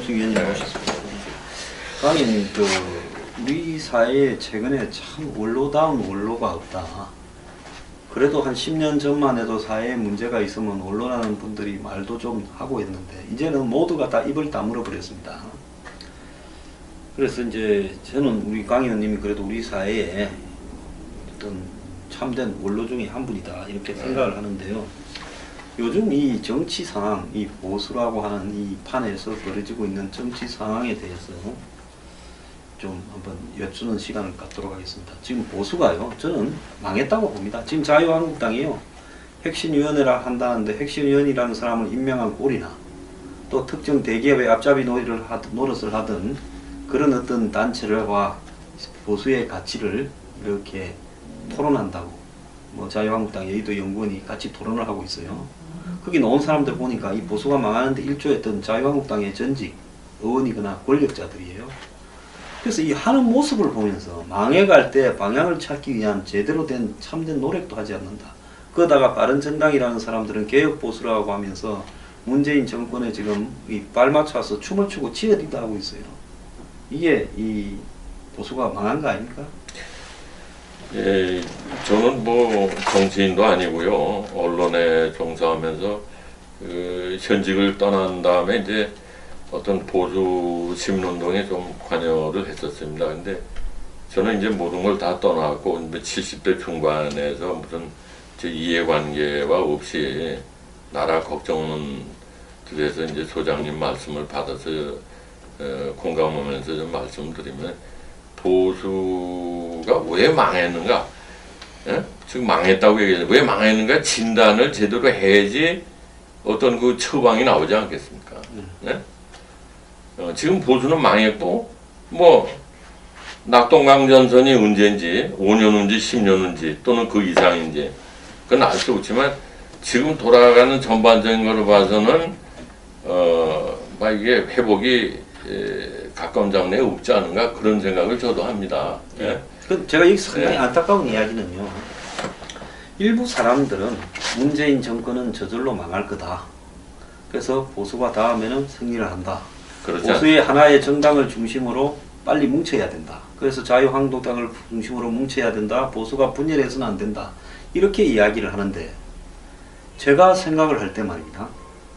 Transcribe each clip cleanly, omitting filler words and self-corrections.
안창수 위원님 모셨습니다. 강의님, 우리 사회에 최근에 참 원로다운 원로가 없다. 그래도 한 10년 전만 해도 사회에 문제가 있으면 원로라는 분들이 말도 좀 하고 있는데 이제는 모두가 다 입을 다물어 버렸습니다. 그래서 이제 저는 우리 강 의원님이 그래도 우리 사회에 어떤 참된 원로 중에 한 분이다 이렇게 생각을 하는데요. 요즘 이 정치 상황, 이 보수라고 하는 이 판에서 벌어지고 있는 정치 상황에 대해서 좀 한번 여쭈는 시간을 갖도록 하겠습니다. 지금 보수가요, 저는 망했다고 봅니다. 지금 자유한국당이요, 혁신위원회라 한다는데 혁신위원이라는 사람을 임명한 꼴이나 또 특정 대기업의 앞잡이 노릇을 하던 그런 어떤 단체와 보수의 가치를 이렇게 토론한다고 뭐 자유한국당 여의도 연구원이 같이 토론을 하고 있어요. 거기 나온 사람들 보니까 이 보수가 망하는데 일조했던 자유한국당의 전직 의원이거나 권력자들이에요. 그래서 이 하는 모습을 보면서 망해갈 때 방향을 찾기 위한 제대로 된 참된 노력도 하지 않는다. 그러다가 바른정당이라는 사람들은 개혁보수라고 하면서 문재인 정권에 지금 이 발맞춰서 춤을 추고 치어리다 하고 있어요. 이게 이 보수가 망한 거 아닙니까? 예, 저는 뭐 정치인도 아니고요. 언론에 종사하면서 현직을 떠난 다음에 이제 어떤 보수 시민운동에 좀 관여를 했었습니다. 근데 저는 이제 모든 걸 다 떠나고 70대 중반에서 무슨 제 이해관계와 없이 나라 걱정은 들여서 이제 소장님 말씀을 받아서 공감하면서 좀 말씀드리면 보수가 왜 망했는가? 예? 지금 망했다고 얘기했는데 왜 망했는가? 진단을 제대로 해야지 어떤 그 처방이 나오지 않겠습니까? 예? 지금 보수는 망했고 뭐 낙동강전선이 언제인지 5년인지 10년인지 또는 그 이상인지 그건 알 수 없지만 지금 돌아가는 전반적인 걸 봐서는 막 이게 회복이 가까운 장래에 없지 않은가 그런 생각을 저도 합니다. 예. 제가 여기 상당히 안타까운 이야기는요, 일부 사람들은 문재인 정권은 저절로 망할 거다. 그래서 보수가 다음에는 승리를 한다. 보수의 하나의 정당을 중심으로 빨리 뭉쳐야 된다. 그래서 자유한국당을 중심으로 뭉쳐야 된다. 보수가 분열해서는 안 된다. 이렇게 이야기를 하는데 제가 생각을 할 때 말입니다.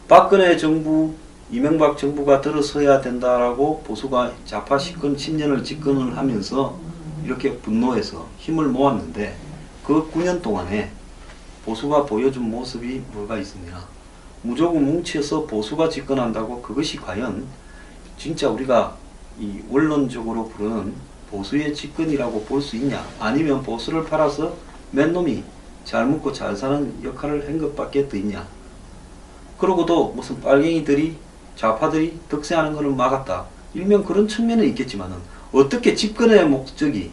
박근혜 정부, 이명박 정부가 들어서야 된다라고 보수가 좌파 10년을 집권을 하면서 이렇게 분노해서 힘을 모았는데 그 9년 동안에 보수가 보여준 모습이 뭐가 있습니다. 무조건 뭉쳐서 보수가 집권한다고 그것이 과연 진짜 우리가 이 원론적으로 부르는 보수의 집권이라고 볼 수 있냐, 아니면 보수를 팔아서 맨 놈이 잘 먹고 잘 사는 역할을 한 것밖에 더 있냐. 그러고도 무슨 빨갱이들이 좌파들이 득세하는 것을 막았다, 일명 그런 측면은 있겠지만은 어떻게 집권의 목적이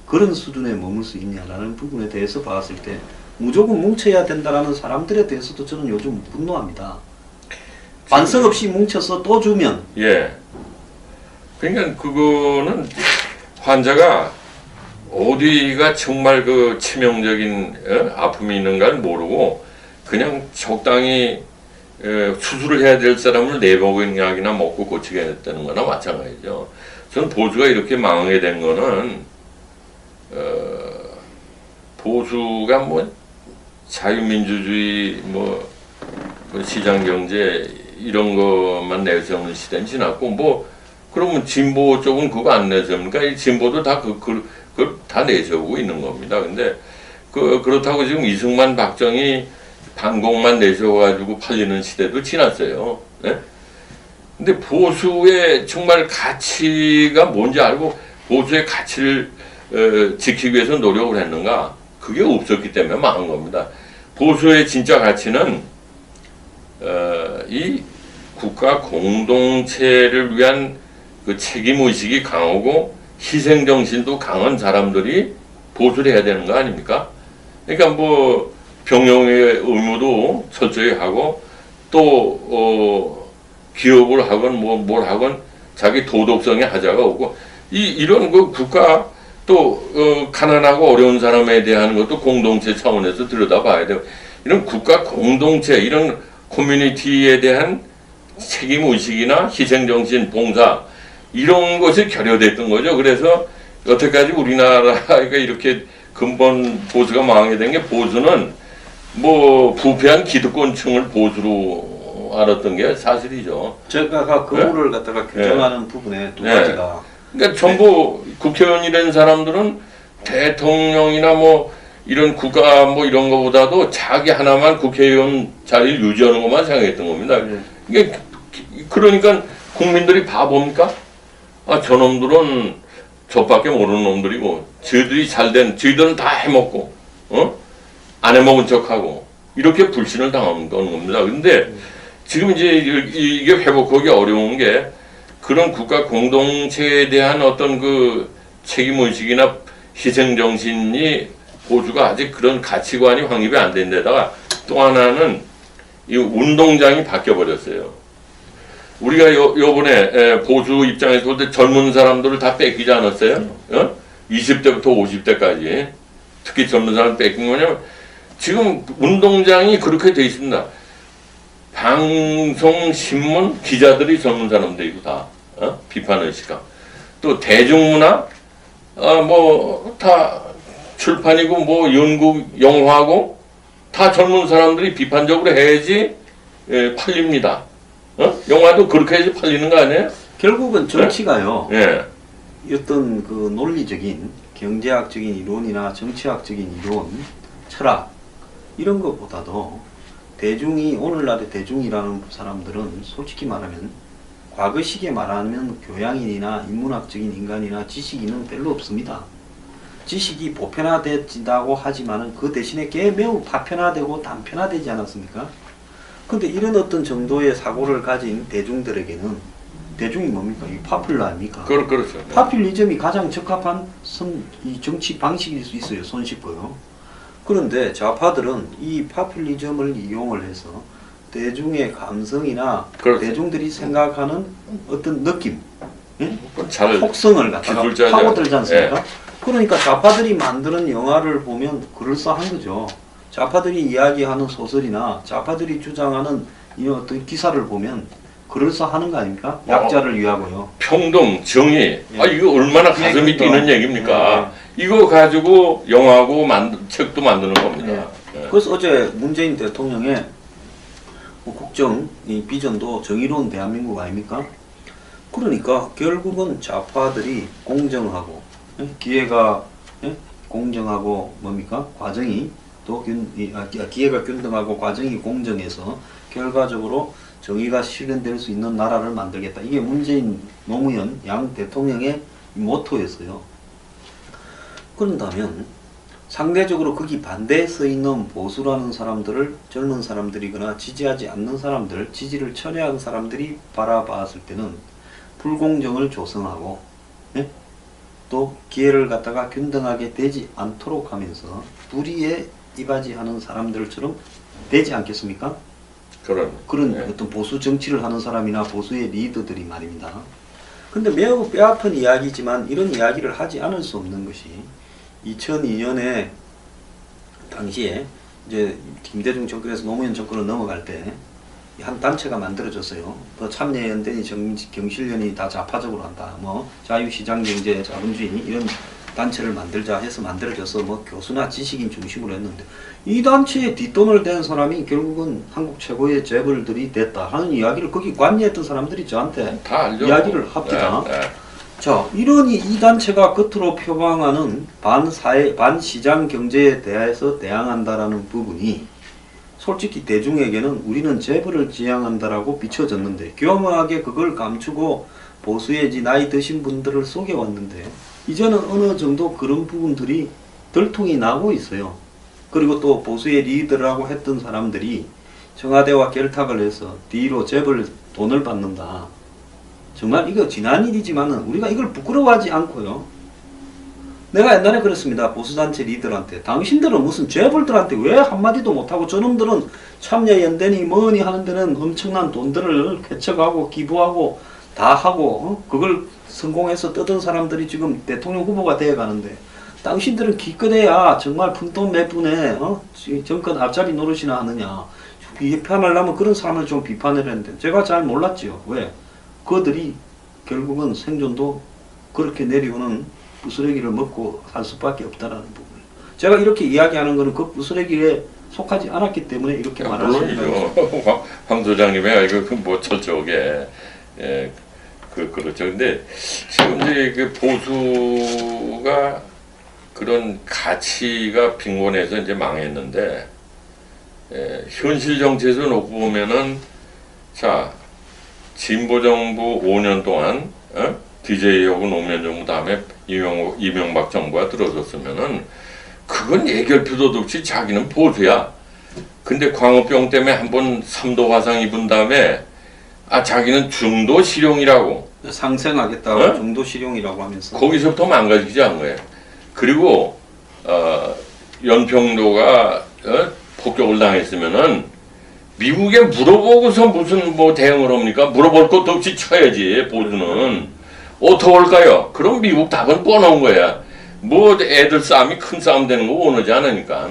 그런 수준에 머물 수 있냐라는 부분에 대해서 봤을 때 무조건 뭉쳐야 된다라는 사람들에 대해서도 저는 요즘 분노합니다. 반석 없이 뭉쳐서 또 주면, 예, 그러니까 그거는 환자가 어디가 정말 그 치명적인 아픔이 있는가를 모르고 그냥 적당히 수술을 해야 될 사람을 내복약이나 먹고 고치게 했다는 거나 마찬가지죠. 저는 보수가 이렇게 망하게 된 거는 보수가 뭐 자유민주주의 뭐 시장경제 이런 것만 내세우는 시대는 지났고, 뭐 그러면 진보 쪽은 그거 안 내세웁니까? 이 진보도 다 그걸 다 내세우고 있는 겁니다. 근데 그렇다고 지금 이승만 박정희 반공만 내세워가지고 팔리는 시대도 지났어요. 네? 근데 보수의 정말 가치가 뭔지 알고 보수의 가치를 지키기 위해서 노력을 했는가? 그게 없었기 때문에 망한 겁니다. 보수의 진짜 가치는 이 국가 공동체를 위한 그 책임의식이 강하고 희생정신도 강한 사람들이 보수를 해야 되는 거 아닙니까? 그러니까 뭐 병영의 의무도 철저히 하고 또 기업을 하건 뭘 하건 자기 도덕성에 하자가 없고 이런 그 국가 또 가난하고 어려운 사람에 대한 것도 공동체 차원에서 들여다봐야 돼요. 이런 국가 공동체 이런 커뮤니티에 대한 책임의식이나 희생정신, 봉사 이런 것이 결여됐던 거죠. 그래서 여태까지 우리나라가 이렇게 근본 보수가 망하게 된 게, 보수는 뭐 부패한 기득권층을 보수로 알았던 게 사실이죠. 제가 그 부분을 갖다가 규정하는 부분에 두 가지가, 그러니까 전부 국회의원이라는 사람들은 대통령이나 뭐 이런 국가 뭐 이런 거보다도 자기 하나만 국회의원 자리를 유지하는 것만 생각했던 겁니다. 이게 그러니까 국민들이 바보입니까? 아, 저놈들은 저밖에 모르는 놈들이고, 저희들이 잘된, 저희들은 다 해먹고, 안 해먹은 척하고, 이렇게 불신을 당하는 겁니다. 근데 지금 이제 이게 회복하기 어려운 게, 그런 국가 공동체에 대한 어떤 그 책임의식이나 희생정신이, 보수가 아직 그런 가치관이 확립이 안 된 데다가, 또 하나는 이 운동장이 바뀌어버렸어요. 우리가 요번에 보수 입장에서 볼 때 젊은 사람들을 다 뺏기지 않았어요? 20대부터 50대까지. 특히 젊은 사람 뺏긴 거냐면, 지금 운동장이 그렇게 돼 있습니다. 방송, 신문, 기자들이 젊은 사람들이고 다, 비판의식과. 또 대중문화, 뭐, 다 출판이고, 뭐, 연극, 영화고, 다 젊은 사람들이 비판적으로 해야지, 팔립니다. 영화도 그렇게 해야지 팔리는 거 아니에요? 결국은 정치가요. 예. 어떤 그 논리적인 경제학적인 이론이나 정치학적인 이론, 철학 이런 것보다도 대중이, 오늘날의 대중이라는 사람들은 솔직히 말하면 과거 시기에 말하면 교양인이나 인문학적인 인간이나 지식인은 별로 없습니다. 지식이 보편화된다고 하지만은 그 대신에 꽤 매우 파편화되고 단편화되지 않았습니까? 근데 이런 어떤 정도의 사고를 가진 대중들에게는, 대중이 뭡니까? 이 파퓰러 아닙니까? 그렇죠. 파퓰리즘이 가장 적합한 이 정치 방식일 수 있어요. 손쉽고요. 그런데 좌파들은 이 파퓰리즘을 이용을 해서 대중의 감성이나 그렇죠. 대중들이 생각하는 어떤 느낌, 잘 속성을 갖다가 기술자죠. 파고들지 않습니까? 예. 그러니까 좌파들이 만드는 영화를 보면 그럴싸한 거죠. 좌파들이 이야기하는 소설이나 좌파들이 주장하는 이 어떤 기사를 보면 그럴싸하는 거 아닙니까? 약자를 위하고요. 평등, 정의. 예. 아, 이거 얼마나 가슴이 뛰는 얘기입니까? 이거 가지고 영화고 책도 만드는 겁니다. 예. 그래서 어제 문재인 대통령의 국정 이 비전도 정의로운 대한민국 아닙니까? 그러니까 결국은 좌파들이 공정하고, 기회가 공정하고 뭡니까? 과정이 또 기회가 균등하고 과정이 공정해서 결과적으로 정의가 실현될 수 있는 나라를 만들겠다. 이게 문재인, 노무현 양 대통령의 모토였어요. 그런다면 상대적으로 거기 반대에 서 있는 보수라는 사람들을 젊은 사람들이거나 지지하지 않는 사람들, 지지를 철회한 사람들이 바라봤을 때는 불공정을 조성하고, 또 기회를 갖다가 균등하게 되지 않도록 하면서 불의에 이바지하는 사람들처럼 되지 않겠습니까? 그런 어떤 보수 정치를 하는 사람이나 보수의 리더들이 말입니다. 근데 매우 뼈아픈 이야기지만 이런 이야기를 하지 않을 수 없는 것이 2002년에 당시에 이제 김대중 정권에서 노무현 정권으로 넘어갈 때 한 단체가 만들어졌어요. 그 참여연대니 경실련이 다 좌파적으로 한다. 뭐 자유시장경제, 자본주의 이런 단체를 만들자 해서 만들어져서 뭐 교수나 지식인 중심으로 했는데, 이 단체에 뒷돈을 댄 사람이 결국은 한국 최고의 재벌들이 됐다 하는 이야기를 거기 관여했던 사람들이 저한테 다 알죠. 이야기를 합니다. 네. 자, 이러니 이 단체가 겉으로 표방하는 반사회, 반시장 경제에 대해서 대항한다라는 부분이 솔직히 대중에게는 우리는 재벌을 지향한다라고 비춰졌는데, 교묘하게 그걸 감추고 보수의 나이 드신 분들을 속여왔는데, 이제는 어느 정도 그런 부분들이 들통이 나고 있어요. 그리고 또 보수의 리더라고 했던 사람들이 청와대와 결탁을 해서 뒤로 재벌 돈을 받는다. 정말 이거 지난 일이지만은 우리가 이걸 부끄러워하지 않고요. 내가 옛날에 그랬습니다. 보수단체 리더한테. 당신들은 무슨 재벌들한테 왜 한마디도 못하고 저놈들은 참여연대니 뭐니 하는 데는 엄청난 돈들을 쾌척하고 기부하고 다 하고 그걸 성공해서 뜯은 사람들이 지금 대통령 후보가 되어 가는데, 당신들은 기껏해야 정말 푼돈 몇 푼에 정권 앞자리 노릇이나 하느냐. 비판하려면 그런 사람을 좀 비판을 했는데 제가 잘 몰랐죠. 왜? 그들이 결국은 생존도 그렇게 내려오는 부스러기를 먹고 살 수밖에 없다라는 부분. 제가 이렇게 이야기하는 거는 그 부스러기에 속하지 않았기 때문에 이렇게 말할 수 있는 물론이죠. 황 소장님의 이거 뭐 철저하게 예, 그렇죠. 근데 지금 이제 그 보수가 그런 가치가 빈곤해서 이제 망했는데 예, 현실 정치에서 놓고 보면은 자 진보 정부 5년 동안 DJ하고 노무현 정부 다음에 이명박 정부가 들어섰으면은 그건 얘기할 필요도 없이 자기는 보수야. 근데 광우병 때문에 한번 3도 화상 입은 다음에 자기는 중도 실용이라고 상생하겠다고 어? 중도 실용이라고 하면서 거기서부터 망가지지 않은 거예요. 그리고 연평도가 폭격을 당했으면은 미국에 물어보고서 무슨 뭐 대응을 합니까? 물어볼 것도 없이 쳐야지. 보수는 어떡할까요? 그럼 미국 답은 뻔한 거야. 뭐 애들 싸움이 큰 싸움 되는 거 원하지 않으니까.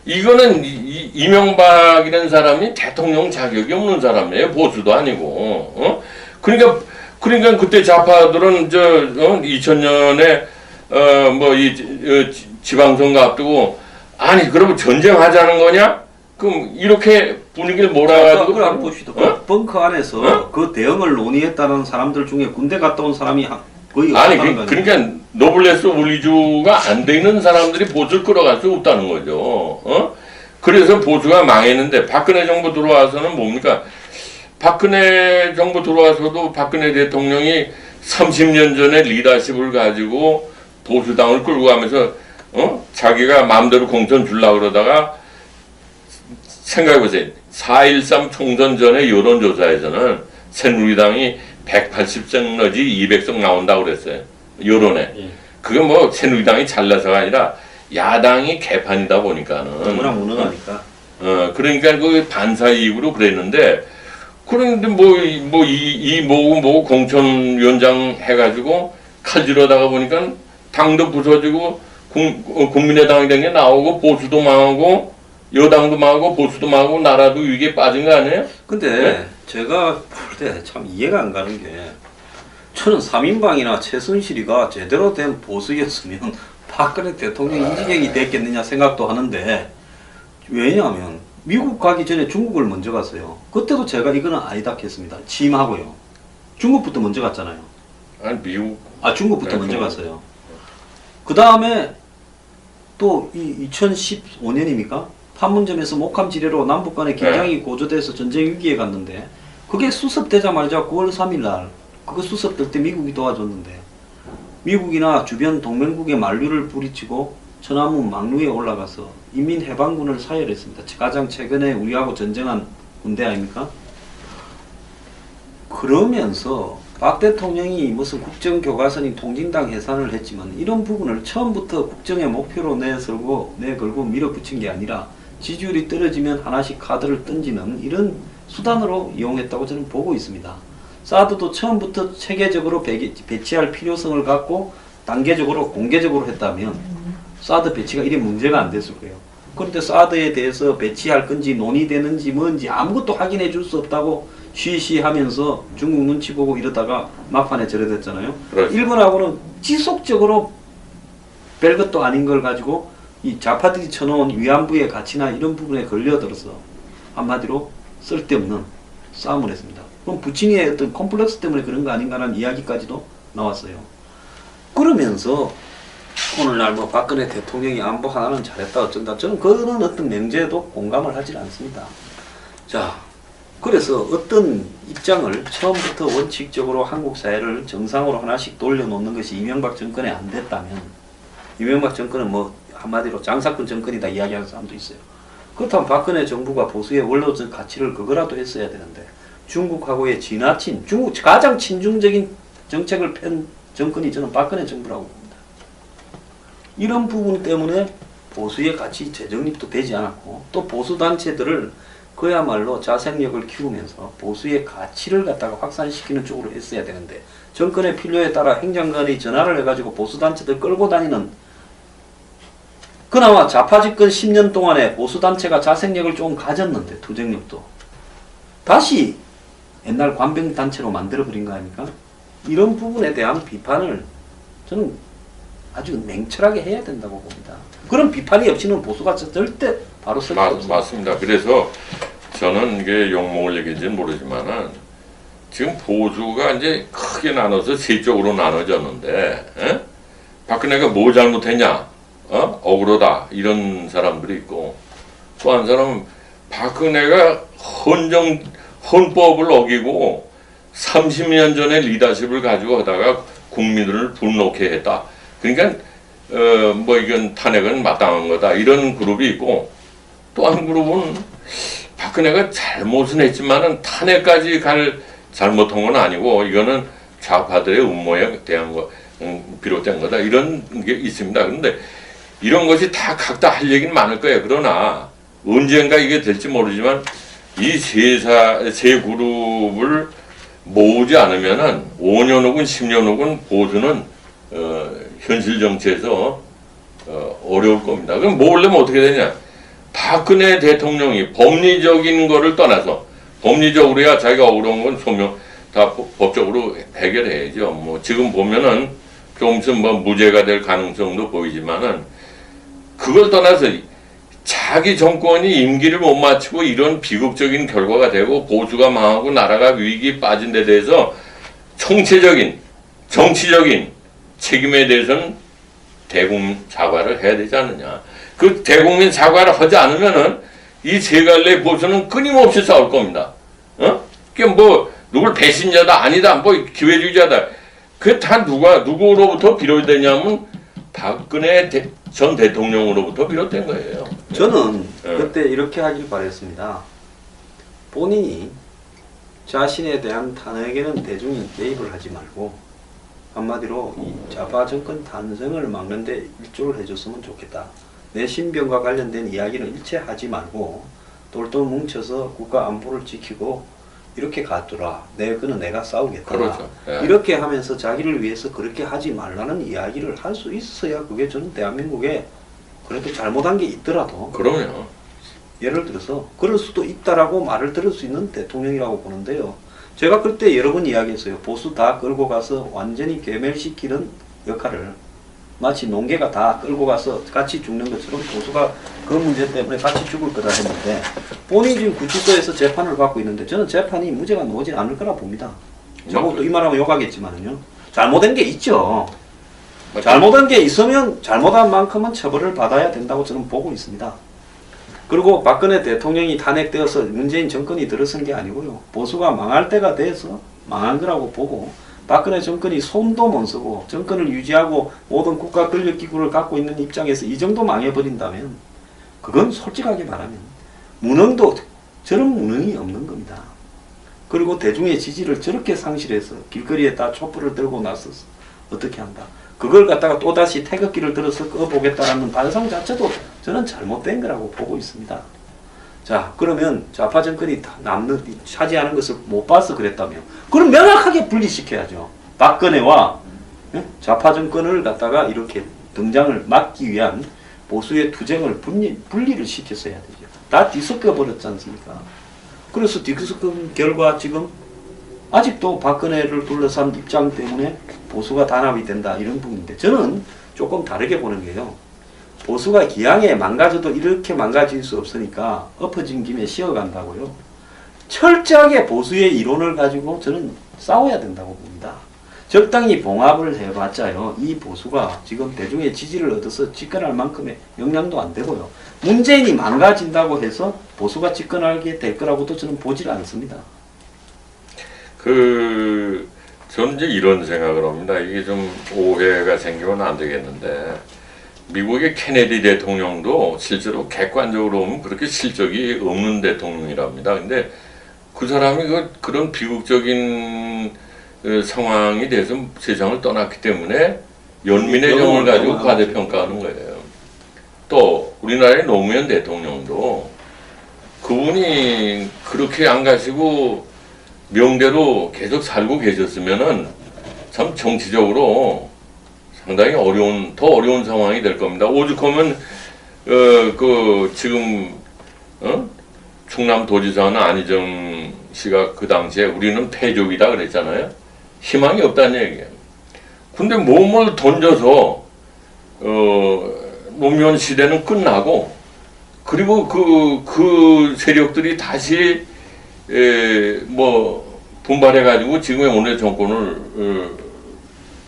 이거는 이명박이라는 사람이 대통령 자격이 없는 사람이에요. 보수도 아니고. 그러니까 그때 좌파들은 2000년에 지방선거 앞두고 아니 그러면 전쟁하자는 거냐? 그럼 이렇게 분위기를 몰아가지고 그걸 한번 봅시다. 그 벙커 안에서 그 대응을 논의했다는 사람들 중에 군대 갔다 온 사람이 거의 아니 없다는 거 아니에요? 그러니까 노블레스 올리주가 안 돼 있는 사람들이 보수를 끌어갈 수 없다는 거죠. 그래서 보수가 망했는데 박근혜 정부 들어와서는 뭡니까? 박근혜 정부 들어와서도 박근혜 대통령이 30년 전에 리더십을 가지고 보수당을 끌고 가면서 자기가 마음대로 공천 주려고 그러다가 생각해보세요. 4.13 총선 전에 여론조사에서는 새누리당이 180석 내지 200석 나온다고 그랬어요. 여론에. 예. 그게 뭐 새누리당이 잘나서가 아니라 야당이 개판이다 보니까는. 너무나 무능하니까. 그러니까 그 반사이익으로 그랬는데 그런데 뭐고 공천위원장 해가지고 칼질하다가 보니까 당도 부서지고 국민의당이 된 게 나오고 보수도 망하고 여당도 망하고 보수도 망하고 나라도 위기에 빠진 거 아니에요? 근데 네? 제가 볼 때 참 이해가 안 가는 게 저는 3인방이나 최순실이가 제대로 된 보수였으면 박근혜 대통령 이지경이 됐겠느냐 생각도 하는데 왜냐하면 미국 가기 전에 중국을 먼저 갔어요. 그때도 제가 이거는 아니다 했습니다. 취임하고요. 중국부터 먼저 갔잖아요. 아니 미국 중국부터 네, 먼저 중국. 갔어요. 그 다음에 또 2015년입니까? 판문점에서 목함 지뢰로 남북 간의 긴장이 고조돼서 전쟁 위기에 갔는데 그게 수습되자마자 9월 3일 날 그거 수습될 때 미국이 도와줬는데 미국이나 주변 동맹국의 만류를 부리치고 천안문 막루에 올라가서 인민해방군을 사열했습니다. 가장 최근에 우리하고 전쟁한 군대 아닙니까? 그러면서 박 대통령이 무슨 국정교과서니 통진당 해산을 했지만 이런 부분을 처음부터 국정의 목표로 내걸고 밀어붙인 게 아니라 지지율이 떨어지면 하나씩 카드를 던지는 이런 수단으로 이용했다고 저는 보고 있습니다. 사드도 처음부터 체계적으로 배치할 필요성을 갖고 단계적으로 공개적으로 했다면 사드 배치가 이래 문제가 안 됐을 거예요. 그런데 사드에 대해서 배치할 건지 논의되는지 뭔지 아무것도 확인해 줄 수 없다고 쉬쉬하면서 중국 눈치 보고 이러다가 막판에 저래됐잖아요. 그렇죠. 일본하고는 지속적으로 별것도 아닌 걸 가지고 이 좌파들이 쳐놓은 위안부의 가치나 이런 부분에 걸려들어서 한마디로 쓸데없는 싸움을 했습니다. 그럼 부친이의 어떤 컴플렉스 때문에 그런 거 아닌가라는 이야기까지도 나왔어요. 그러면서 오늘날 뭐 박근혜 대통령이 안보 하나는 잘했다 어쩐다 저는 그런 어떤 명제에도 공감을 하지 않습니다. 자, 그래서 어떤 입장을 처음부터 원칙적으로 한국 사회를 정상으로 하나씩 돌려놓는 것이 이명박 정권에 안 됐다면 이명박 정권은 뭐 한마디로 장사꾼 정권이다 이야기하는 사람도 있어요. 그렇다면 박근혜 정부가 보수의 원로적 가치를 그거라도 했어야 되는데 중국하고의 지나친 중국 가장 친중적인 정책을 편 정권이 저는 박근혜 정부라고 봅니다. 이런 부분 때문에 보수의 가치 재정립도 되지 않았고 또 보수단체들을 그야말로 자생력을 키우면서 보수의 가치를 갖다가 확산시키는 쪽으로 했어야 되는데 정권의 필요에 따라 행정관이 전화를 해가지고 보수단체들 끌고 다니는 그나마 좌파 집권 10년 동안에 보수단체가 자생력을 좀 가졌는데, 투쟁력도. 다시 옛날 관병단체로 만들어버린 거 아닙니까? 이런 부분에 대한 비판을 저는 아주 냉철하게 해야 된다고 봅니다. 그런 비판이 없이는 보수가 절대 바로 설 수 없습니다. 맞습니다. 그래서 저는 이게 욕먹을 얘기인지는 모르지만은 지금 보수가 이제 크게 나눠서 세 쪽으로 나눠졌는데, 에? 박근혜가 뭐 잘못했냐? 억울하다. 이런 사람들이 있고, 또 한 사람은 박근혜가 헌법을 어기고 30년 전에 리더십을 가지고 하다가 국민들을 분노케 했다. 그러니까 뭐 이건 탄핵은 마땅한 거다. 이런 그룹이 있고, 또 한 그룹은 박근혜가 잘못은 했지만은 탄핵까지 갈 잘못한 건 아니고 이거는 좌파들의 음모에 대한 거 비롯된 거다. 이런 게 있습니다. 그런데 이런 것이 다 각자 할 얘기는 많을 거예요. 그러나 언젠가 이게 될지 모르지만 이 세 그룹을 모으지 않으면은 5년 혹은 10년 혹은 보수는 현실 정치에서 어려울 겁니다. 그럼 모으려면 어떻게 되냐? 박근혜 대통령이 법리적인 거를 떠나서, 법리적으로야 자기가 어려운 건 소명 다 법적으로 해결해야죠. 뭐 지금 보면은 조금씩 뭐 무죄가 될 가능성도 보이지만은 그걸 떠나서 자기 정권이 임기를 못 마치고 이런 비극적인 결과가 되고 보수가 망하고 나라가 위기에 빠진 데 대해서 총체적인 정치적인 책임에 대해서는 대국민 사과를 해야 되지 않느냐. 그 대국민 사과를 하지 않으면은 이 세 갈래 보수는 끊임없이 싸울 겁니다. 그게 뭐 누굴 배신자다 아니다 뭐 기회주의자다. 그게 다 누구로부터 비롯되냐면 박근혜 전 대통령으로부터 비롯된 거예요. 저는 그때 이렇게 하길 바랬습니다. 본인이 자신에 대한 탄핵에는 대중이 개입을 하지 말고 한마디로 이 좌파 정권 탄생을 막는데 일조를 해줬으면 좋겠다. 내 신병과 관련된 이야기는 일체 하지 말고 똘똘 뭉쳐서 국가 안보를 지키고 이렇게 가두라. 그는 내가 싸우겠다. 그렇죠. 예. 이렇게 하면서 자기를 위해서 그렇게 하지 말라는 이야기를 할 수 있어야 그게 저는 대한민국에 그래도 잘못한 게 있더라도 그럼요. 예를 들어서 그럴 수도 있다라고 말을 들을 수 있는 대통령이라고 보는데요. 제가 그때 여러 번 이야기했어요. 보수 다 끌고 가서 완전히 괴멸시키는 역할을 마치 농개가 다 끌고 가서 같이 죽는 것처럼 보수가 그 문제 때문에 같이 죽을 거다 했는데 본인이 지금 구치소에서 재판을 받고 있는데 저는 재판이 무죄가 나오진 않을 거라 봅니다. 저거 또 이 말하면 욕하겠지만요. 잘못된 게 있죠. 잘못한 게 있으면 잘못한 만큼은 처벌을 받아야 된다고 저는 보고 있습니다. 그리고 박근혜 대통령이 탄핵되어서 문재인 정권이 들어선 게 아니고요. 보수가 망할 때가 돼서 망한 거라고 보고 박근혜 정권이 손도 못 쓰고 정권을 유지하고 모든 국가 권력기구를 갖고 있는 입장에서 이 정도 망해버린다면 그건 솔직하게 말하면 무능도 저런 무능이 없는 겁니다. 그리고 대중의 지지를 저렇게 상실해서 길거리에 다 촛불을 들고 나서서 어떻게 한다. 그걸 갖다가 또다시 태극기를 들어서 꺼보겠다라는 반성 자체도 저는 잘못된 거라고 보고 있습니다. 자, 그러면 좌파 정권이 차지하는 것을 못 봐서 그랬다며. 그럼 명확하게 분리시켜야죠. 박근혜와 좌파 정권을 갖다가 이렇게 등장을 막기 위한 보수의 투쟁을 분리를 시켰어야 되죠. 다 뒤섞여 버렸지 않습니까? 그래서 뒤섞은 결과 지금 아직도 박근혜를 둘러싼 입장 때문에 보수가 단합이 된다 이런 부분인데 저는 조금 다르게 보는 게요. 보수가 기왕에 망가져도 이렇게 망가질 수 없으니까 엎어진 김에 쉬어간다고요. 철저하게 보수의 이론을 가지고 저는 싸워야 된다고 봅니다. 적당히 봉합을 해봤자요. 이 보수가 지금 대중의 지지를 얻어서 집권할 만큼의 역량도 안 되고요. 문재인이 망가진다고 해서 보수가 집권하게 될 거라고도 저는 보질 않습니다. 저는 이제 이런 생각을 합니다. 이게 좀 오해가 생기면 안 되겠는데, 미국의 케네디 대통령도 실제로 객관적으로 보면 그렇게 실적이 없는 대통령이랍니다. 근데 그 사람이 그런 비극적인 상황이 돼서 세상을 떠났기 때문에 연민의 정을 가지고 과대평가하는 거예요. 또 우리나라의 노무현 대통령도 그분이 그렇게 안 가시고 명대로 계속 살고 계셨으면은 참 정치적으로 상당히 더 어려운 상황이 될 겁니다. 오죽하면 그 지금 충남도지사는 안희정 씨가 그 당시에 우리는 패족이다 그랬잖아요. 희망이 없다는 얘기예요. 근데 몸을 던져서 노무현 시대는 끝나고 그리고 그 세력들이 다시 뭐 분발해가지고 지금의 오늘 정권을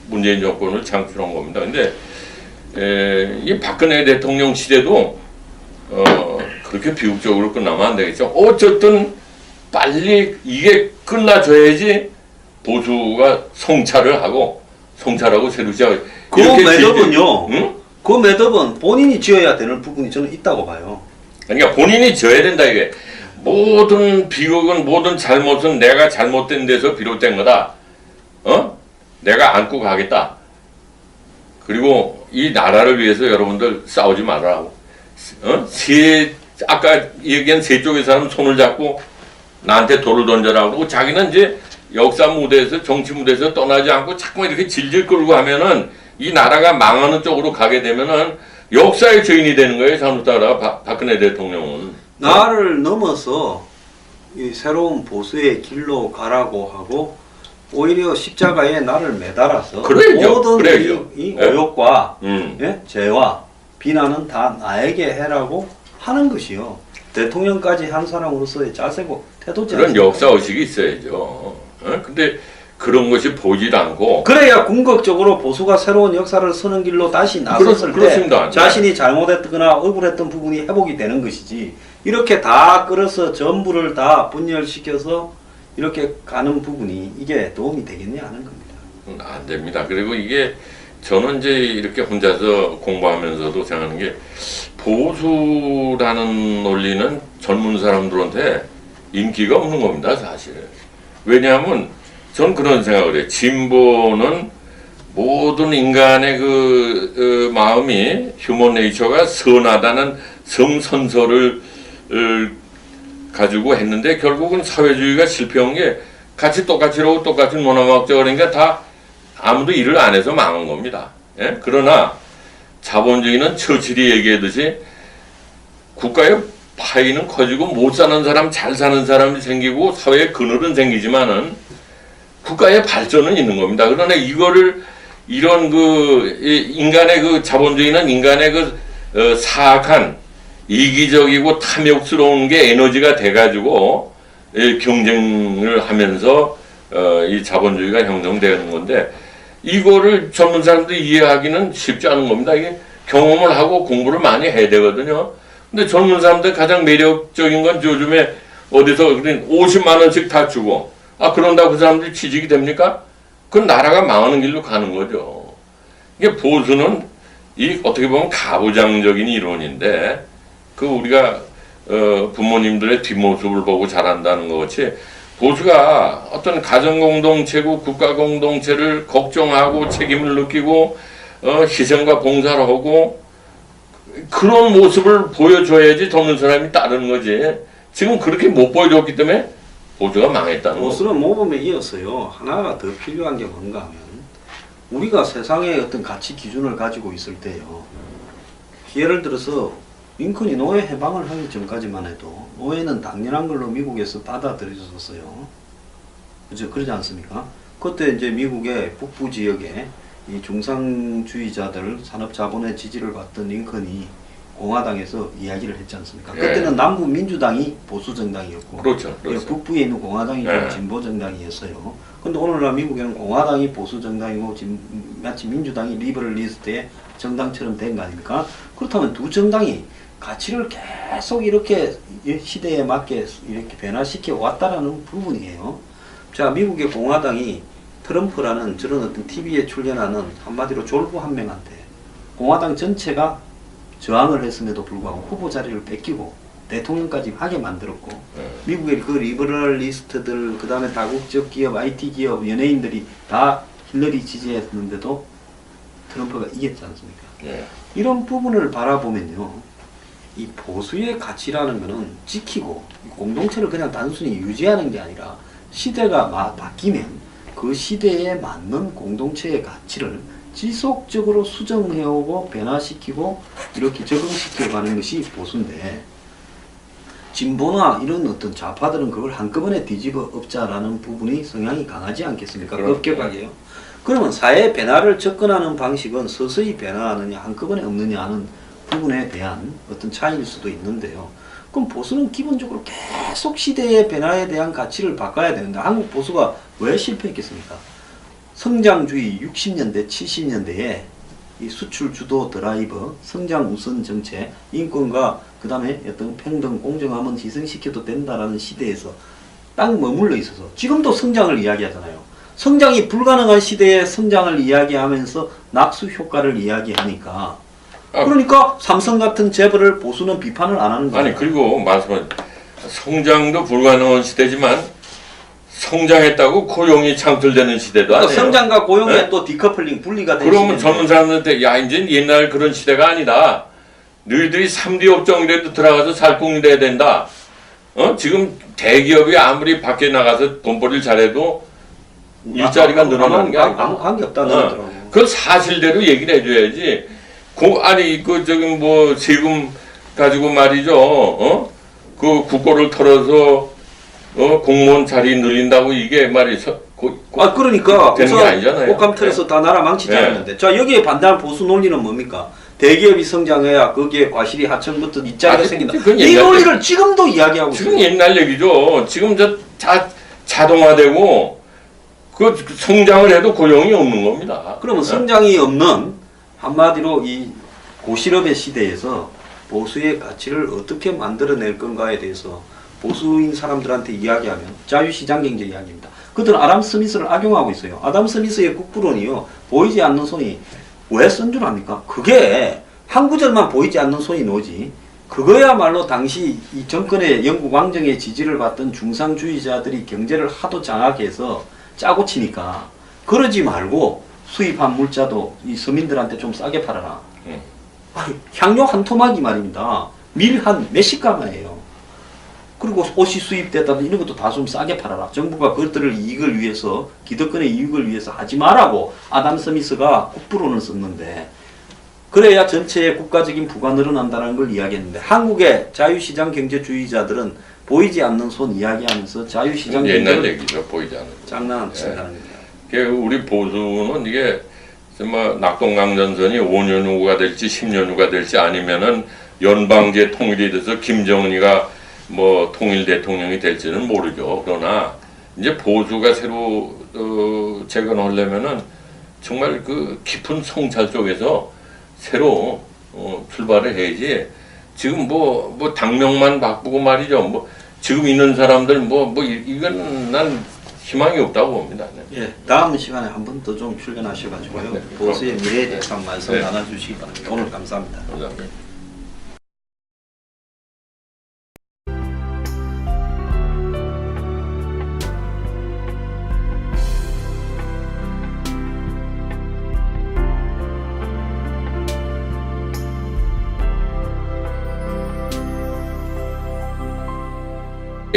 문재인 정권을 창출한 겁니다. 근데 이 박근혜 대통령 시대도 그렇게 비극적으로 끝나면 안 되겠죠. 어쨌든 빨리 이게 끝나줘야지 보수가 성찰하고 새로 시작. 그 매듭은요. 응? 그 매듭은 본인이 지어야 되는 부분이 저는 있다고 봐요. 그러니까 본인이 져야 된다 이게. 모든 비극은 모든 잘못은 내가 잘못된 데서 비롯된 거다. 내가 안고 가겠다. 그리고 이 나라를 위해서 여러분들 싸우지 말라고. 아까 얘기한 세 쪽의 사람 손을 잡고 나한테 돌을 던져라 그러고 자기는 이제 역사 무대에서 정치 무대에서 떠나지 않고 자꾸 이렇게 질질 끌고 하면은 이 나라가 망하는 쪽으로 가게 되면은 역사의 죄인이 되는 거예요. 잘못하다가 박근혜 대통령은. 나를 넘어서 이 새로운 보수의 길로 가라고 하고 오히려 십자가에 나를 매달아서 그래야죠. 모든 그래야죠. 이 오욕과 예? 죄와 비난은 다 나에게 해라고 하는 것이요. 대통령까지 한 사람으로서의 자세고 태도지 그런 않습니까? 역사 의식이 있어야죠. 근데 그런 것이 보질 않고 그래야 궁극적으로 보수가 새로운 역사를 서는 길로 다시 나섰을 때 그렇습니다. 자신이 잘못했거나 억울했던 부분이 회복이 되는 것이지 이렇게 다 끌어서 전부를 다 분열시켜서 이렇게 가는 부분이 이게 도움이 되겠냐 하는 겁니다. 안 됩니다. 그리고 이게 저는 이제 이렇게 혼자서 공부하면서도 생각하는 게 보수라는 논리는 젊은 사람들한테 인기가 없는 겁니다, 사실. 왜냐하면 전 그런 생각을 해요. 진보는 모든 인간의 그 마음이 휴먼 네이처가 선하다는 성선설을 가지고 했는데 결국은 사회주의가 실패한 게 같이 똑같이라고 똑같은 문화막자 그러니까 다 아무도 일을 안 해서 망한 겁니다. 예? 그러나 자본주의는 처칠이 얘기하듯이 국가의 파이는 커지고 못 사는 사람, 잘 사는 사람이 생기고 사회의 그늘은 생기지만은 국가의 발전은 있는 겁니다. 그러나 이거를 이런 그 인간의 그 자본주의는 인간의 그 사악한 이기적이고 탐욕스러운 게 에너지가 돼가지고 경쟁을 하면서 이 자본주의가 형성되는 건데 이거를 젊은 사람들이 이해하기는 쉽지 않은 겁니다. 이게 경험을 하고 공부를 많이 해야 되거든요. 근데 젊은 사람들 가장 매력적인 건 요즘에 어디서 50만 원씩 다 주고 그런다고 그 사람들이 취직이 됩니까? 그건 나라가 망하는 길로 가는 거죠. 이게 보수는 이 어떻게 보면 가부장적인 이론인데 그 우리가 부모님들의 뒷모습을 보고 자란다는 것 같이 보수가 어떤 가정공동체고 국가공동체를 걱정하고 책임을 느끼고 희생과 봉사를 하고 그런 모습을 보여줘야지 젊은 사람이 따르는 거지. 지금 그렇게 못 보여줬기 때문에 보수가 망했다는 거죠. 보수는 모범에 이어서요. 하나가 더 필요한 게 뭔가 하면 우리가 세상의 어떤 가치 기준을 가지고 있을 때요. 예를 들어서 링컨이 노예 해방을 하기 전까지만 해도 노예는 당연한 걸로 미국에서 받아들여졌어요. 그죠? 그러지 않습니까? 그때 이제 미국의 북부 지역에 이 중상주의자들 산업자본의 지지를 받던 링컨이 공화당에서 이야기를 했지 않습니까? 그때는 남부 민주당이 보수 정당이었고 그렇죠. 그렇죠. 북부에 있는 공화당이 진보 정당이었어요. 근데 오늘날 미국에는 공화당이 보수 정당이고 마치 민주당이 리버럴리스트의 정당처럼 된 거 아닙니까? 그렇다면 두 정당이 가치를 계속 이렇게 시대에 맞게 이렇게 변화시켜 왔다라는 부분이에요. 자, 미국의 공화당이 트럼프라는 저런 어떤 TV에 출연하는 한마디로 졸부 한 명한테 공화당 전체가 저항을 했음에도 불구하고 후보 자리를 뺏기고 대통령까지 하게 만들었고 미국의 그 리버럴리스트들 그 다음에 다국적 기업, IT 기업, 연예인들이 다 힐러리 지지했는데도 트럼프가 이겼지 않습니까? 이런 부분을 바라보면요. 이 보수의 가치라는 것은 지키고 공동체를 그냥 단순히 유지하는 게 아니라 시대가 바뀌면 그 시대에 맞는 공동체의 가치를 지속적으로 수정해오고 변화시키고 이렇게 적응시켜가는 것이 보수인데, 진보나 이런 어떤 좌파들은 그걸 한꺼번에 뒤집어 엎자라는 부분이 성향이 강하지 않겠습니까? 그렇죠. 급격하게요. 그러면 사회 변화를 접근하는 방식은 서서히 변화하느냐 한꺼번에 없느냐 하는 부분에 대한 어떤 차이일 수도 있는데요. 그럼 보수는 기본적으로 계속 시대의 변화에 대한 가치를 바꿔야 되는데, 한국 보수가 왜 실패했겠습니까? 성장주의 60년대, 70년대에 이 수출 주도 드라이버, 성장 우선 정책, 인권과 그 다음에 어떤 평등, 공정함은 희생시켜도 된다라는 시대에서 딱 머물러 있어서 지금도 성장을 이야기하잖아요. 성장이 불가능한 시대에 성장을 이야기하면서 낙수 효과를 이야기하니까, 그러니까 삼성 같은 재벌을 보수는 비판을 안 하는 거예요. 아니, 그리고 말씀은 성장도 불가능한 시대지만 성장했다고 고용이 창출되는 시대도 그러니까 아니에요. 성장과 고용의 네? 또 디커플링 분리가 되는 그러면 젊은 사람들한테 야 이제 옛날 그런 시대가 아니다. 너희들이 3D 업종이라도 들어가서 살궁이 돼야 된다. 지금 대기업이 아무리 밖에 나가서 돈벌이를 잘해도 일자리가 늘어나는 게 아니고 아무 관계 없다는 거더라고요. 그건 사실대로 얘기를 해줘야지. 아니 그 저기 뭐 세금 가지고 말이죠. 그 국고를 털어서 공무원 자리 늘린다고 이게 말이죠. 그러니까 되는 게 아니잖아요. 꽃감 틀에서 다 나라 망치지 네. 않는데. 자, 여기에 반대하는 보수 논리는 뭡니까? 대기업이 성장해야 거기에 과실이 하청부터 일자리가 생긴다. 그건 이 옛날 논리를 지금도 이야기하고 지금 있어요. 옛날 얘기죠. 지금 자동화되고 그 성장을 해도 고용이 없는 겁니다. 그러면 성장이 없는, 한마디로 이 고실업의 시대에서 보수의 가치를 어떻게 만들어낼 건가에 대해서 보수인 사람들한테 이야기하면 자유시장 경제 이야기입니다. 그들은 아담 스미스를 악용하고 있어요. 아담 스미스의 국부론이요, 보이지 않는 손이 왜 쓴 줄 압니까? 그게 한 구절만 보이지 않는 손이 나오지, 그거야말로 당시 이 정권의 영국 왕정의 지지를 받던 중상주의자들이 경제를 하도 장악해 해서 짜고 치니까, 그러지 말고 수입한 물자도 이 서민들한테 좀 싸게 팔아라. 아니, 향료 한 토막이 말입니다. 밀 한 몇십 가마예요. 그리고 옷이 수입됐다든 이런 것도 다 좀 싸게 팔아라. 정부가 그것들을 이익을 위해서, 기득권의 이익을 위해서 하지 마라고 아담 스미스가 국부론을 썼는데, 그래야 전체의 국가적인 부가 늘어난다는 걸 이야기했는데, 한국의 자유시장 경제주의자들은 보이지 않는 손 이야기하면서 자유시장 옛날 경제를 얘기죠. 보이지 않는. 장난을 친다는 거예요. 우리 보수는 이게 정말 낙동강전선이 5년 후가 될지 10년 후가 될지, 아니면은 연방제 통일이 돼서 김정은이가 뭐 통일 대통령이 될지는 모르죠. 그러나 이제 보수가 새로 재건하려면은 정말 그 깊은 성찰 속에서 새로 출발을 해야지. 지금 뭐 당명만 바꾸고 말이죠. 뭐 지금 있는 사람들 이건 난 희망이 없다고 봅니다. 네. 예, 다음 시간에 한 번 더 좀 출연하셔가지고요. 네, 보수의 미래에 대해서 한 말씀 네. 나눠주시기 바랍니다. 오늘 감사합니다. 감사합니다.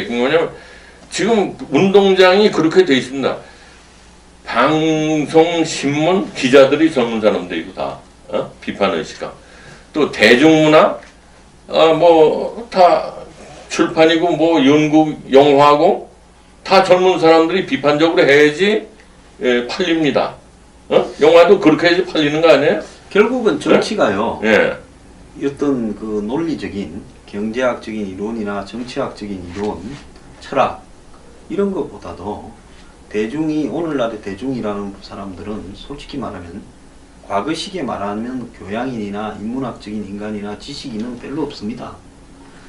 뭐냐면 지금 운동장이 그렇게 돼 있습니다. 방송, 신문, 기자들이 젊은 사람들이고 다 비판 의식과 또 대중문화 다 출판이고 연구, 영화고 다 젊은 사람들이 비판적으로 해야지 팔립니다. 영화도 그렇게 해야지 팔리는 거 아니에요? 결국은 정치가요. 예. 어떤 그 논리적인 경제학적인 이론이나 정치학적인 이론, 철학 이런 것보다도 대중이, 오늘날의 대중이라는 사람들은 솔직히 말하면 과거 시기에 말하면 교양인이나 인문학적인 인간이나 지식인은 별로 없습니다.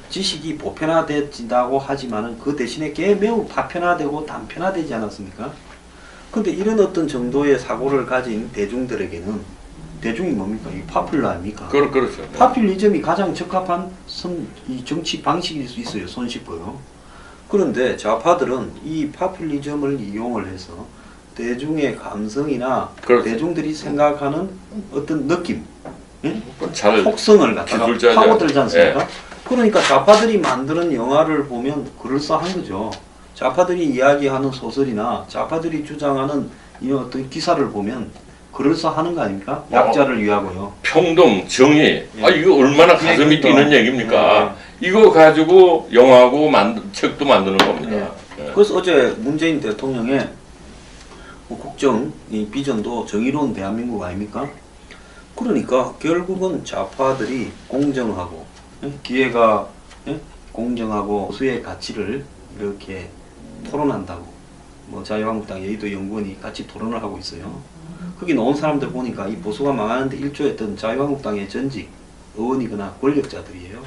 지식이 보편화된다고 하지만은 그 대신에 그게 매우 파편화되고 단편화되지 않았습니까? 근데 이런 어떤 정도의 사고를 가진 대중들에게는, 대중이 뭡니까? 이 파퓰러 아닙니까? 그렇죠. 파퓰리즘이 가장 적합한 이 정치 방식일 수 있어요. 손쉽고요. 그런데 좌파들은 이 파퓰리즘을 이용을 해서 대중의 감성이나 그렇죠. 대중들이 생각하는 어떤 느낌, 예? 잘 속성을 갖다가 기술자죠. 파고들지 않습니까? 예. 그러니까 좌파들이 만드는 영화를 보면 그럴싸한 거죠. 좌파들이 이야기하는 소설이나 좌파들이 주장하는 이 어떤 기사를 보면 그래서 하는 거 아닙니까? 약자를 위하고요. 평등, 정의. 아, 이거 얼마나 가슴이 그러니까. 뛰는 얘기입니까? 이거 가지고 영화고 책도 만드는 겁니다. 예. 그래서 어제 문재인 대통령의 국정 이 비전도 정의로운 대한민국 아닙니까? 그러니까 결국은 좌파들이 공정하고 기회가 공정하고 보수의 가치를 이렇게 토론한다고 뭐 자유한국당 여의도 연구원이 같이 토론을 하고 있어요. 거기 나온 사람들 보니까 이 보수가 망하는데 일조했던 자유한국당의 전직 의원이거나 권력자들이에요.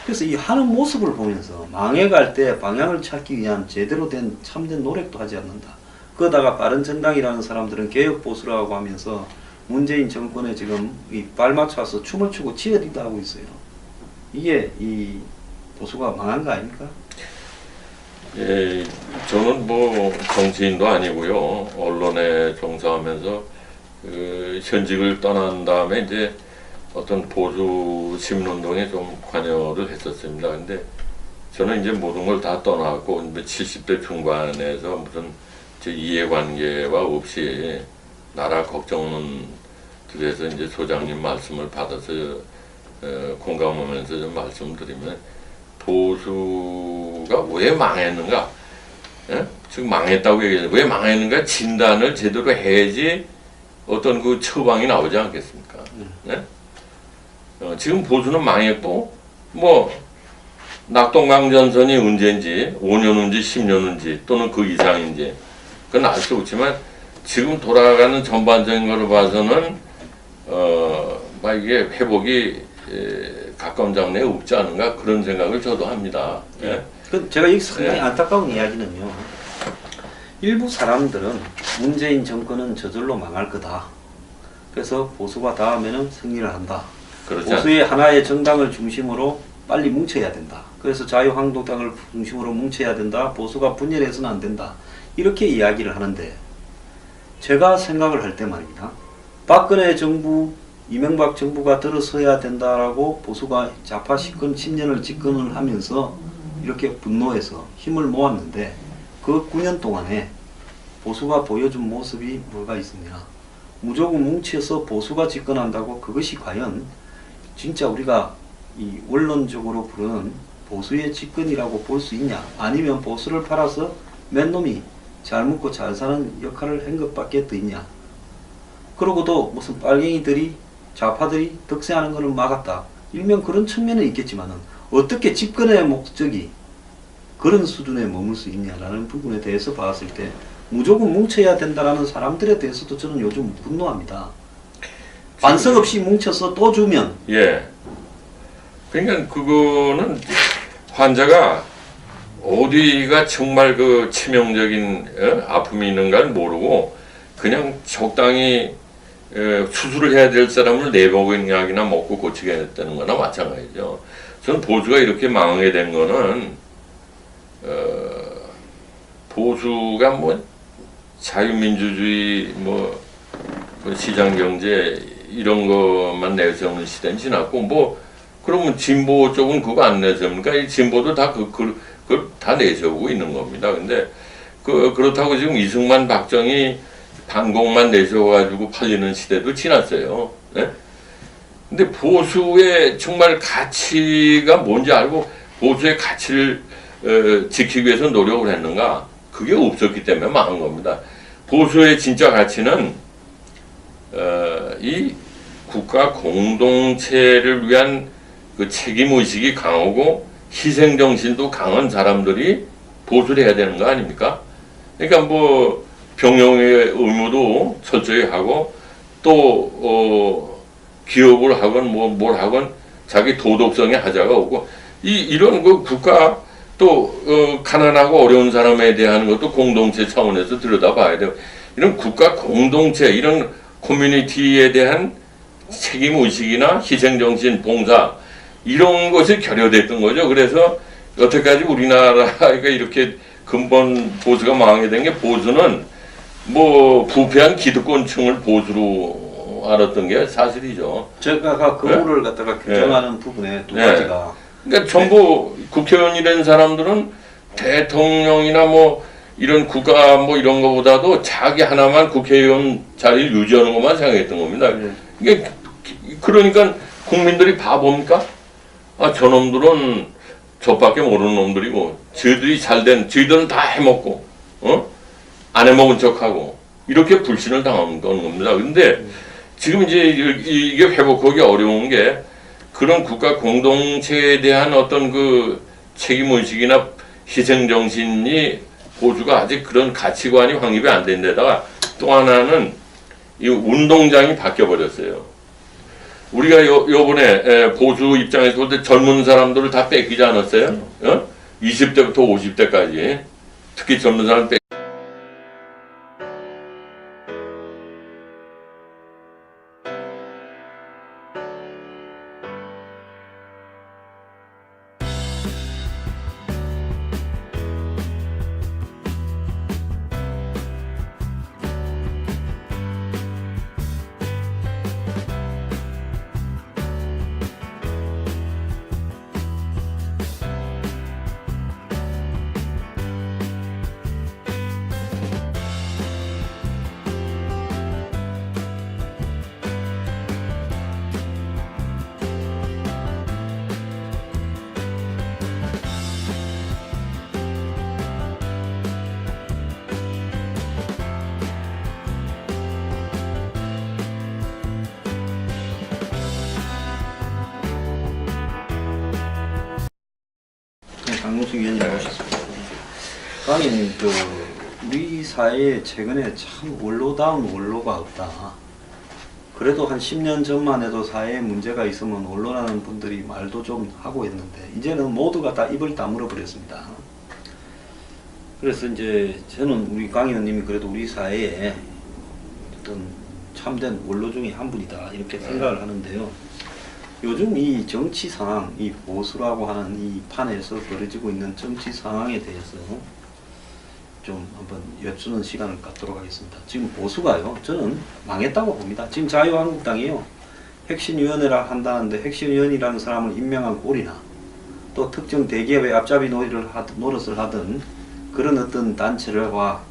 그래서 이 하는 모습을 보면서 망해갈 때 방향을 찾기 위한 제대로 된 참된 노력도 하지 않는다. 그러다가 바른정당이라는 사람들은 개혁보수라고 하면서 문재인 정권에 지금 이 발맞춰서 춤을 추고 치어리도 하고 있어요. 이게 이 보수가 망한 거 아닙니까? 예, 저는 뭐 정치인도 아니고요. 언론에 종사하면서 현직을 떠난 다음에 이제 어떤 보수 시민운동에 좀 관여를 했었습니다. 근데 저는 이제 모든 걸 다 떠나고 70대 중반에서 무슨 제 이해관계와 없이 나라 걱정은 그래서 이제 소장님 말씀을 받아서 공감하면서 좀 말씀드리면 보수가 왜 망했는가? 예? 지금 망했다고 얘기해요. 왜 망했는가? 진단을 제대로 해야지 어떤 그 처방이 나오지 않겠습니까? 예? 지금 보수는 망했고 뭐 낙동강전선이 언제인지 5년인지 10년인지 또는 그 이상인지 그건 알 수 없지만 지금 돌아가는 전반적인 것을 봐서는 막 이게 회복이 가까운 장래에 없지 않은가 그런 생각을 저도 합니다. 예. 제가 여기 상당히 안타까운 이야기는요. 일부 사람들은 문재인 정권은 저절로 망할 거다. 그래서 보수가 다음에는 승리를 한다. 보수의 하나의 정당을 중심으로 빨리 뭉쳐야 된다. 그래서 자유한국당을 중심으로 뭉쳐야 된다. 보수가 분열해서는 안 된다. 이렇게 이야기를 하는데 제가 생각을 할 때 말입니다. 박근혜 정부, 이명박 정부가 들어서야 된다라고 보수가 좌파 집권 10년을 집권을 하면서 이렇게 분노해서 힘을 모았는데 그 9년 동안에 보수가 보여준 모습이 뭐가 있느냐. 무조건 뭉쳐서 보수가 집권한다고 그것이 과연 진짜 우리가 이 원론적으로 부르는 보수의 집권이라고 볼 수 있냐. 아니면 보수를 팔아서 몇 놈이 잘 먹고 잘 사는 역할을 한 것밖에 더 있냐. 그러고도 무슨 빨갱이들이 좌파들이 득세하는 것을 막았다. 일명 그런 측면은 있겠지만은 어떻게 집권의 목적이 그런 수준에 머물 수 있냐라는 부분에 대해서 봤을 때 무조건 뭉쳐야 된다라는 사람들에 대해서도 저는 요즘 분노합니다. 반성 없이 뭉쳐서 또 주면 예. 그러니까 그거는 환자가 어디가 정말 그 치명적인 아픔이 있는가를 모르고 그냥 적당히 수술을 해야 될 사람을 내복약이나 먹고 고치게 했다는 거나 마찬가지죠. 저는 보수가 이렇게 망하게 된 거는 보수가 뭐 자유민주주의 뭐 시장경제 이런 것만 내세우는 시대는 지났고 뭐 그러면 진보 쪽은 그거 안 내세웁니까? 이 진보도 다 그걸 다 내세우고 있는 겁니다. 근데 그렇다고 지금 이승만 박정희 반공만 내세워가지고 팔리는 시대도 지났어요. 네? 근데 보수의 정말 가치가 뭔지 알고 보수의 가치를 지키기 위해서 노력을 했는가? 그게 없었기 때문에 망한 겁니다. 보수의 진짜 가치는 이 국가 공동체를 위한 그 책임의식이 강하고 희생정신도 강한 사람들이 보수를 해야 되는 거 아닙니까? 그러니까 뭐 병영의 의무도 철저히 하고 또 기업을 하건 뭘 하건 자기 도덕성에 하자가 없고 이런 그 국가 또 가난하고 어려운 사람에 대한 것도 공동체 차원에서 들여다봐야 돼요. 이런 국가 공동체 이런 커뮤니티에 대한 책임의식이나 희생정신, 봉사 이런 것이 결여됐던 거죠. 그래서 여태까지 우리나라가 이렇게 근본 보수가 망하게 된 게 보수는 뭐 부패한 기득권층을 보수로 알았던 게 사실이죠. 제가 그거를 갖다가 규정하는 부분에 두 가지가 그러니까 전부 국회의원이라는 사람들은 대통령이나 뭐 이런 국가 뭐 이런 거보다도 자기 하나만 국회의원 자리를 유지하는 것만 생각했던 겁니다. 네. 이게 그러니까 국민들이 바보입니까? 아, 저놈들은 저밖에 모르는 놈들이고 저희들이 잘된 저희들은 다 해먹고 안 해먹은 척하고 이렇게 불신을 당하는 겁니다. 근데 지금 이제 이게 회복하기 어려운 게 그런 국가 공동체에 대한 어떤 그 책임의식이나 희생정신이 보수가 아직 그런 가치관이 확립이 안 된 데다가 또 하나는 이 운동장이 바뀌어버렸어요. 우리가 요번에 보수 입장에서 볼 때 젊은 사람들을 다 뺏기지 않았어요? 20대부터 50대까지 특히 젊은 사람 뺏 강용수 위원님 모셨습니다. 강의님, 우리 사회에 최근에 참 원로다운 원로가 없다. 그래도 한 10년 전만 해도 사회에 문제가 있으면 원로라는 분들이 말도 좀 하고 했는데 이제는 모두가 다 입을 다물어 버렸습니다. 그래서 이제 저는 우리 강 의원님이 그래도 우리 사회에 어떤 참된 원로 중에 한 분이다 이렇게 생각을 하는데요. 요즘 이 정치 상황, 이 보수라고 하는 이 판에서 벌어지고 있는 정치 상황에 대해서 좀 한번 여쭈는 시간을 갖도록 하겠습니다. 지금 보수가요, 저는 망했다고 봅니다. 지금 자유한국당이요, 핵심위원회라 한다는데 핵심위원이라는 사람을 임명한 꼴이나 또 특정 대기업의 앞잡이 노릇을 하든 그런 어떤 단체와